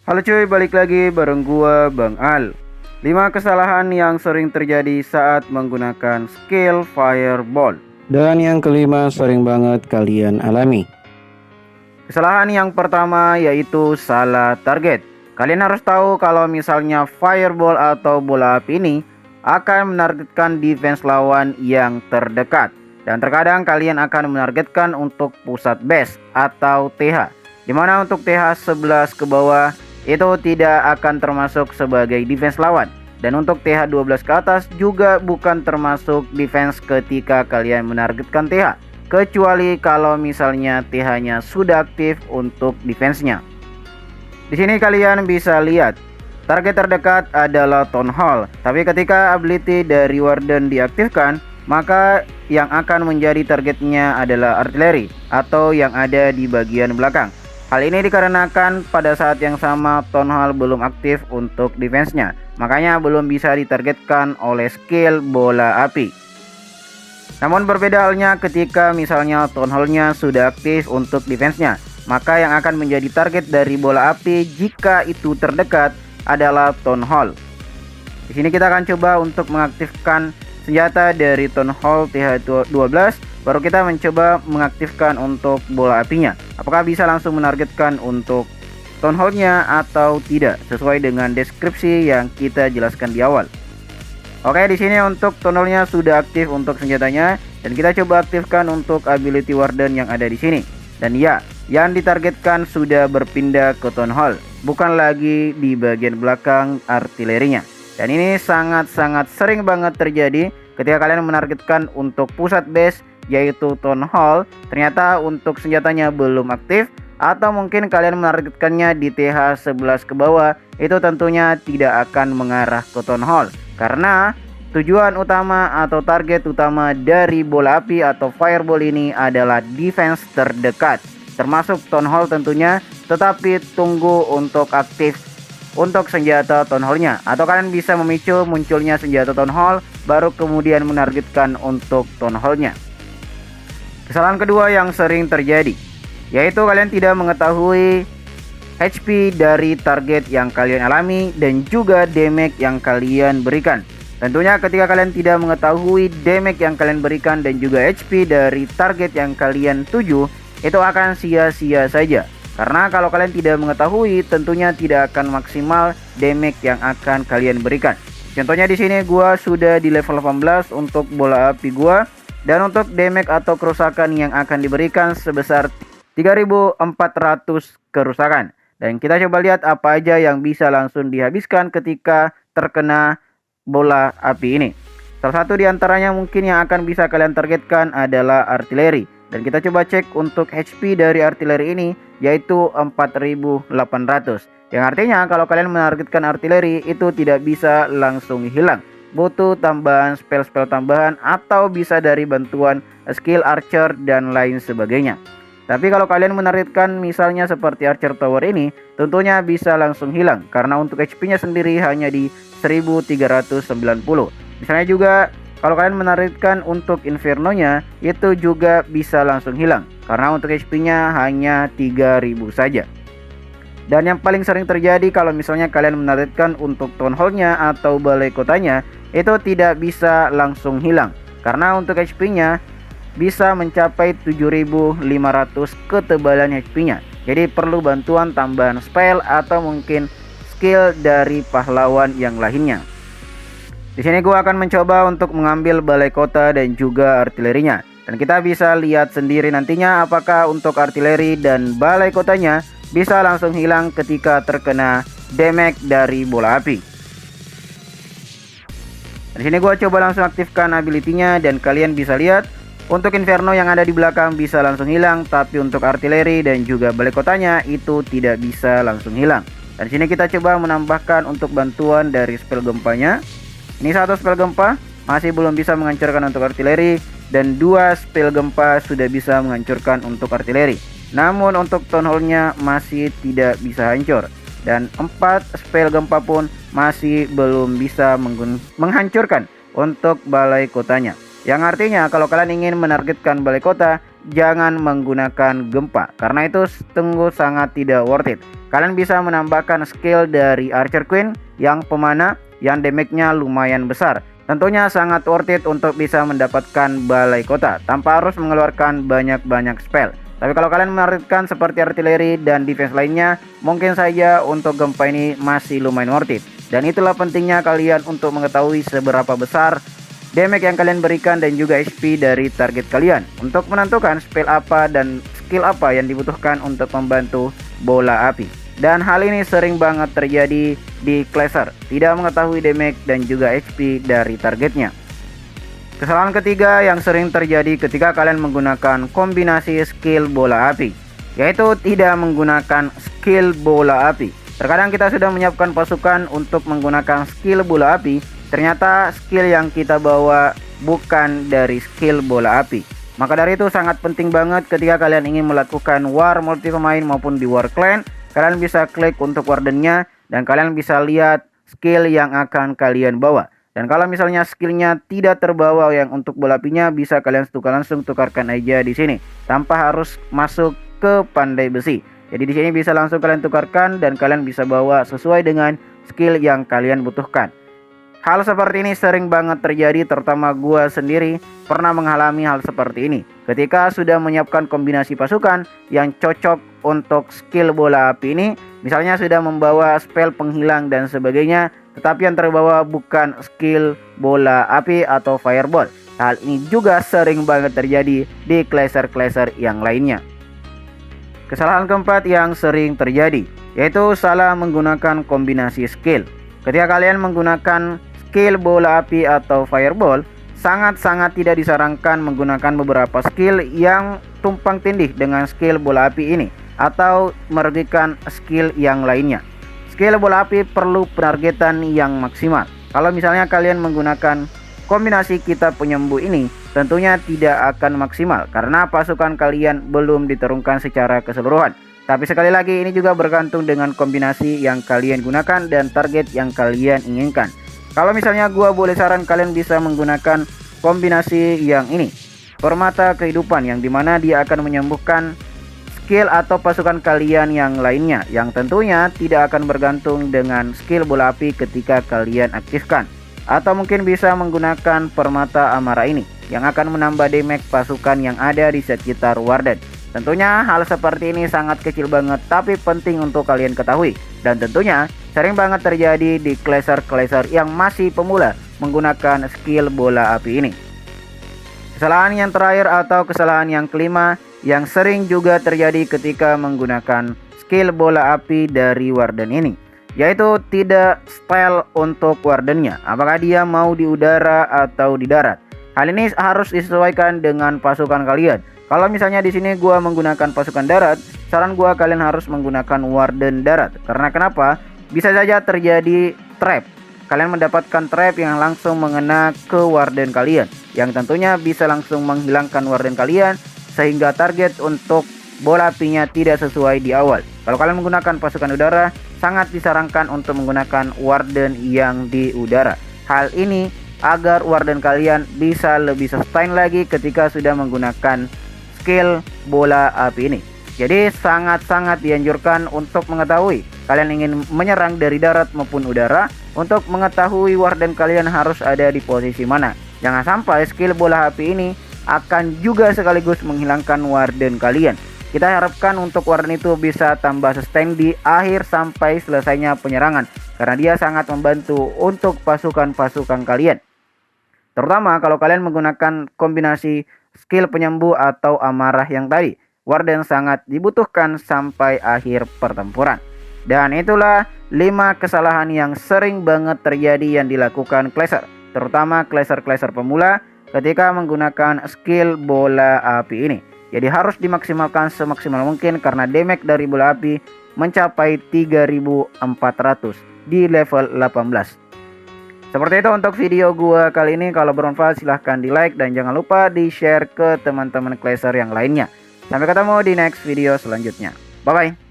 Halo cuy, balik lagi bareng gua Bang Al. 5 kesalahan yang sering terjadi saat menggunakan skill Fireball. Dan yang kelima sering banget kalian alami. Kesalahan yang pertama yaitu salah target. Kalian harus tahu kalau misalnya Fireball atau bola api ini akan menargetkan defense lawan yang terdekat. Dan terkadang kalian akan menargetkan untuk pusat base atau TH. Dimana untuk TH 11 ke bawah itu tidak akan termasuk sebagai defense lawan. Dan untuk TH 12 ke atas juga bukan termasuk defense ketika kalian menargetkan TH. Kecuali kalau misalnya TH-nya sudah aktif untuk defense-nya. Di sini kalian bisa lihat target terdekat adalah Town Hall. Tapi ketika ability dari Warden diaktifkan, maka yang akan menjadi targetnya adalah artileri atau yang ada di bagian belakang. Hal ini dikarenakan pada saat yang sama Town Hall belum aktif untuk defense-nya, makanya belum bisa ditargetkan oleh skill bola api. Namun berbeda halnya ketika misalnya Town Hall-nya sudah aktif untuk defense-nya, maka yang akan menjadi target dari bola api jika itu terdekat adalah Town Hall. Di sini kita akan coba untuk mengaktifkan senjata dari Town Hall TH12, baru kita mencoba mengaktifkan untuk bola apinya. Apakah bisa langsung menargetkan untuk Town Hall-nya atau tidak, sesuai dengan deskripsi yang kita jelaskan di awal. Oke, di sini untuk Town Hall-nya sudah aktif untuk senjatanya, dan kita coba aktifkan untuk ability Warden yang ada di sini. Dan ya, yang ditargetkan sudah berpindah ke Town Hall, bukan lagi di bagian belakang artilerinya. Dan ini sangat-sangat sering banget terjadi ketika kalian menargetkan untuk pusat base yaitu Town Hall, ternyata untuk senjatanya belum aktif, atau mungkin kalian menargetkannya di TH 11 ke bawah, itu tentunya tidak akan mengarah ke Town Hall. Karena tujuan utama atau target utama dari bola api atau Fireball ini adalah defense terdekat, termasuk Town Hall tentunya, tetapi tunggu untuk aktif untuk senjata Town Hall-nya, atau kalian bisa memicu munculnya senjata Town Hall baru kemudian menargetkan untuk Town Hall-nya. Kesalahan kedua yang sering terjadi yaitu kalian tidak mengetahui HP dari target yang kalian alami dan juga damage yang kalian berikan. Tentunya ketika kalian tidak mengetahui damage yang kalian berikan dan juga HP dari target yang kalian tuju, itu akan sia-sia saja. Karena kalau kalian tidak mengetahui, tentunya tidak akan maksimal damage yang akan kalian berikan. Contohnya di sini gua sudah di level 18 untuk bola api gua, dan untuk damage atau kerusakan yang akan diberikan sebesar 3400 kerusakan. Dan kita coba lihat apa aja yang bisa langsung dihabiskan ketika terkena bola api ini. Salah satu diantaranya mungkin yang akan bisa kalian targetkan adalah artileri. Dan kita coba cek untuk HP dari artileri ini yaitu 4800. Yang artinya kalau kalian menargetkan artileri itu tidak bisa langsung hilang. Butuh tambahan spell-spell tambahan atau bisa dari bantuan skill archer dan lain sebagainya. Tapi kalau kalian menargetkan misalnya seperti Archer Tower ini, tentunya bisa langsung hilang karena untuk HP-nya sendiri hanya di 1390. Misalnya juga kalau kalian menargetkan untuk Inferno-nya, itu juga bisa langsung hilang karena untuk HP-nya hanya 3000 saja. Dan yang paling sering terjadi kalau misalnya kalian menargetkan untuk Town Hall-nya atau balai kotanya, itu tidak bisa langsung hilang karena untuk HP-nya bisa mencapai 7500 ketebalan HP-nya. Jadi perlu bantuan tambahan spell atau mungkin skill dari pahlawan yang lainnya. Di sini gua akan mencoba untuk mengambil balai kota dan juga artilerinya. Dan kita bisa lihat sendiri nantinya apakah untuk artileri dan balai kotanya bisa langsung hilang ketika terkena damage dari bola api. Di sini gua coba langsung aktifkan ability-nya dan kalian bisa lihat untuk Inferno yang ada di belakang bisa langsung hilang, tapi untuk artileri dan juga balai kotanya itu tidak bisa langsung hilang. Dan sini kita coba menambahkan untuk bantuan dari spell gempanya. Ini satu spell gempa masih belum bisa menghancurkan untuk artileri, dan 2 spell gempa sudah bisa menghancurkan untuk artileri. Namun untuk Town Hall-nya masih tidak bisa hancur, dan 4 spell gempa pun masih belum bisa menghancurkan untuk balai kotanya. Yang artinya kalau kalian ingin menargetkan balai kota, jangan menggunakan gempa karena itu sungguh sangat tidak worth it. kalian bisa menambahkan skill dari Archer Queen yang pemana yang damage-nya lumayan besar. Tentunya sangat worth it untuk bisa mendapatkan balai kota tanpa harus mengeluarkan banyak-banyak spell. Tapi kalau kalian menarik seperti artileri dan defense lainnya, mungkin saja untuk gempa ini masih lumayan worth it. Dan itulah pentingnya kalian untuk mengetahui seberapa besar damage yang kalian berikan dan juga HP dari target kalian untuk menentukan spell apa dan skill apa yang dibutuhkan untuk membantu bola api. Dan hal ini sering banget terjadi di Clasher, tidak mengetahui damage dan juga HP dari targetnya. Kesalahan ketiga yang sering terjadi ketika kalian menggunakan kombinasi skill bola api, yaitu tidak menggunakan skill bola api. Terkadang kita sudah menyiapkan pasukan untuk menggunakan skill bola api, ternyata skill yang kita bawa bukan dari skill bola api. Maka dari itu sangat penting banget ketika kalian ingin melakukan war multi pemain maupun di war clan, kalian bisa klik untuk wardennya dan kalian bisa lihat skill yang akan kalian bawa. Dan kalau misalnya skillnya tidak terbawa yang untuk bola apinya, bisa kalian langsung tukarkan aja di sini tanpa harus masuk ke pandai besi. Jadi di sini bisa langsung kalian tukarkan dan kalian bisa bawa sesuai dengan skill yang kalian butuhkan. Hal seperti ini sering banget terjadi, terutama gua sendiri pernah mengalami hal seperti ini. Ketika sudah menyiapkan kombinasi pasukan yang cocok untuk skill bola api ini, misalnya sudah membawa spell penghilang dan sebagainya, tetapi yang terbawa bukan skill bola api atau fireball. Hal ini juga sering banget terjadi di Clasher yang lainnya. Kesalahan keempat yang sering terjadi, yaitu salah menggunakan kombinasi skill. Ketika kalian menggunakan skill bola api atau fireball, sangat-sangat tidak disarankan menggunakan beberapa skill yang tumpang tindih dengan skill bola api ini atau merugikan skill yang lainnya. Skill bola api perlu penargetan yang maksimal. Kalau misalnya kalian menggunakan kombinasi kitab penyembuh ini, tentunya tidak akan maksimal karena pasukan kalian belum diturunkan secara keseluruhan. Tapi sekali lagi ini juga bergantung dengan kombinasi yang kalian gunakan dan target yang kalian inginkan. Kalau misalnya gua boleh saran, kalian bisa menggunakan kombinasi yang ini, permata kehidupan, yang dimana dia akan menyembuhkan skill atau pasukan kalian yang lainnya, yang tentunya tidak akan bergantung dengan skill bola api ketika kalian aktifkan. Atau mungkin bisa menggunakan permata amarah ini yang akan menambah damage pasukan yang ada di sekitar warden. Tentunya hal seperti ini sangat kecil banget tapi penting untuk kalian ketahui, dan tentunya sering banget terjadi di Clasher yang masih pemula menggunakan skill bola api ini. Kesalahan yang terakhir atau kesalahan yang kelima yang sering juga terjadi ketika menggunakan skill bola api dari warden ini, yaitu tidak style untuk wardennya, apakah dia mau di udara atau di darat. Hal ini harus disesuaikan dengan pasukan kalian. Kalau misalnya di sini gua menggunakan pasukan darat, saran gua kalian harus menggunakan warden darat. Karena kenapa? Bisa saja terjadi trap. Kalian mendapatkan trap yang langsung mengena ke warden kalian, yang tentunya bisa langsung menghilangkan warden kalian sehingga target untuk bola apinya tidak sesuai di awal. Kalau kalian menggunakan pasukan udara, sangat disarankan untuk menggunakan warden yang di udara. Hal ini agar warden kalian bisa lebih sustain lagi ketika sudah menggunakan skill bola api ini. Jadi sangat-sangat dianjurkan untuk mengetahui kalian ingin menyerang dari darat maupun udara, untuk mengetahui warden kalian harus ada di posisi mana. Jangan sampai skill bola api ini akan juga sekaligus menghilangkan warden kalian. Kita harapkan untuk warden itu bisa tambah sustain di akhir sampai selesainya penyerangan, karena dia sangat membantu untuk pasukan-pasukan kalian. Terutama kalau kalian menggunakan kombinasi skill penyembuh atau amarah yang tadi, warden sangat dibutuhkan sampai akhir pertempuran. Dan itulah 5 kesalahan yang sering banget terjadi yang dilakukan Clasher, terutama Clasher pemula ketika menggunakan skill bola api ini. Jadi harus dimaksimalkan semaksimal mungkin karena damage dari bola api mencapai 3400 di level 18. Seperti itu untuk video gua kali ini. Kalau bermanfaat silahkan di like dan jangan lupa di share ke teman-teman Clasher yang lainnya. Sampai ketemu di next video selanjutnya. Bye bye.